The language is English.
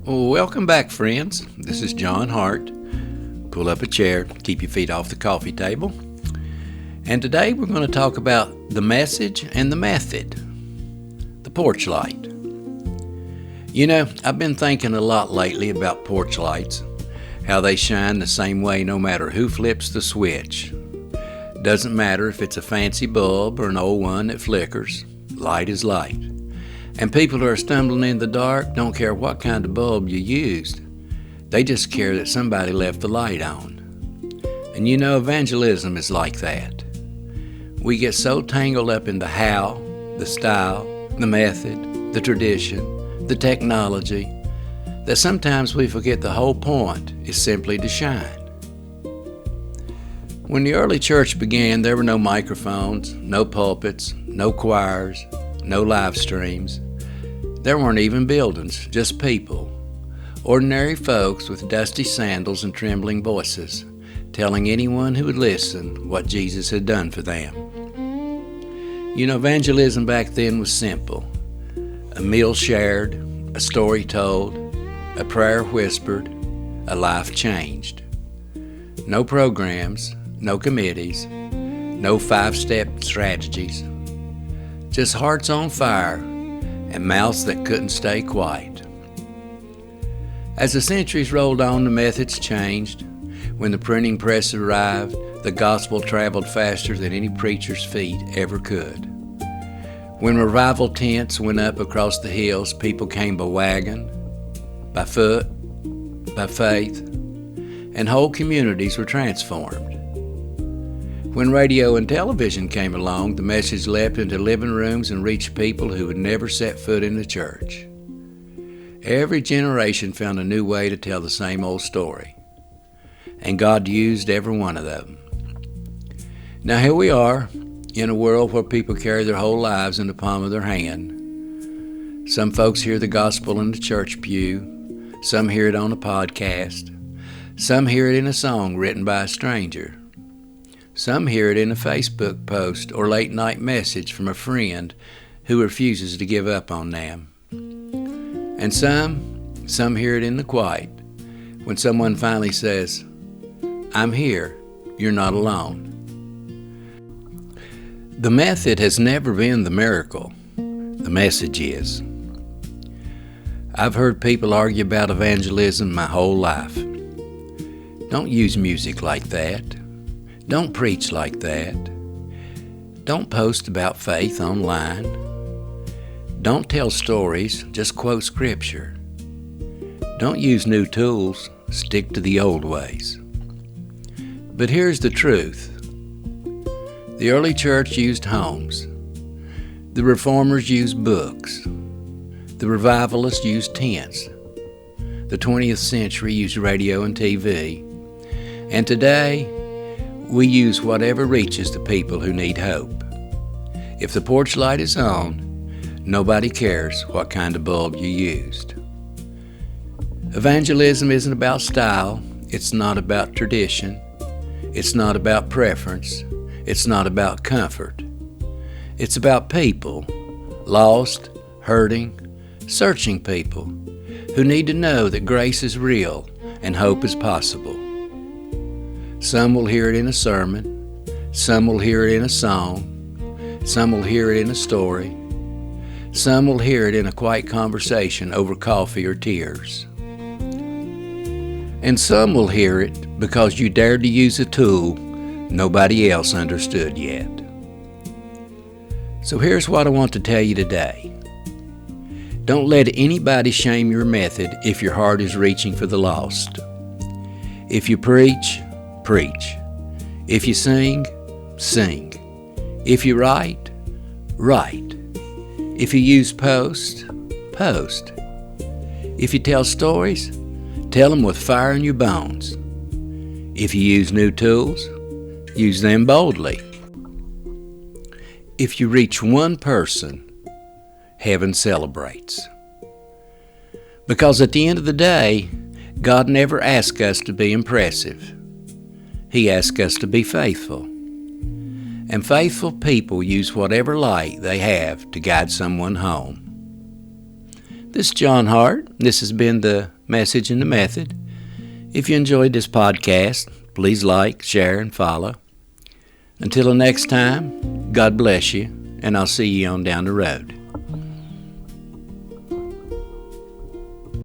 Well, welcome back, friends. This is John Hart. Pull up a chair, keep your feet off the coffee table. And today we're going to talk about the message and the method, the porch light. You know, I've been thinking a lot lately about porch lights, how they shine the same way no matter who flips the switch. Doesn't matter if it's a fancy bulb or an old one that flickers, light is light. And people who are stumbling in the dark don't care what kind of bulb you used. They just care that somebody left the light on. And you know, evangelism is like that. We get so tangled up in the how, the style, the method, the tradition, the technology, that sometimes we forget the whole point is simply to shine. When the early church began, there were no microphones, no pulpits, no choirs, no live streams. There weren't even buildings, just people. Ordinary folks with dusty sandals and trembling voices, telling anyone who would listen what Jesus had done for them. You know, evangelism back then was simple. A meal shared, a story told, a prayer whispered, a life changed. No programs, no committees, no 5-step strategies. Just hearts on fire and mouths that couldn't stay quiet. As the centuries rolled on, the methods changed. When the printing press arrived, the gospel traveled faster than any preacher's feet ever could. When revival tents went up across the hills, people came by wagon, by foot, by faith, and whole communities were transformed. When radio and television came along, the message leapt into living rooms and reached people who had never set foot in the church. Every generation found a new way to tell the same old story, and God used every one of them. Now here we are, in a world where people carry their whole lives in the palm of their hand. Some folks hear the gospel in the church pew, some hear it on a podcast, some hear it in a song written by a stranger. Some hear it in a Facebook post or late-night message from a friend who refuses to give up on them. And some hear it in the quiet, when someone finally says, "I'm here, you're not alone." The method has never been the miracle. The message is. I've heard people argue about evangelism my whole life. Don't use music like that. Don't preach like that. Don't post about faith online. Don't tell stories, just quote scripture. Don't use new tools, stick to the old ways. But here's the truth. The early church used homes. The reformers used books. The revivalists used tents. The 20th century used radio and TV. And today, we use whatever reaches the people who need hope. If the porch light is on, nobody cares what kind of bulb you used. Evangelism isn't about style. It's not about tradition. It's not about preference. It's not about comfort. It's about people, lost, hurting, searching people who need to know that grace is real and hope is possible. Some will hear it in a sermon, some will hear it in a song, some will hear it in a story, some will hear it in a quiet conversation over coffee or tears. And some will hear it because you dared to use a tool nobody else understood yet. So here's what I want to tell you today. Don't let anybody shame your method if your heart is reaching for the lost. If you preach, preach. If you sing, sing. If you write, write. If you use post, post. If you tell stories, tell them with fire in your bones. If you use new tools, use them boldly. If you reach one person, heaven celebrates. Because at the end of the day, God never asked us to be impressive. He asked us to be faithful. And faithful people use whatever light they have to guide someone home. This is John Hart. This has been the message and the method. If you enjoyed this podcast, please like, share, and follow. Until the next time, God bless you, and I'll see you on down the road.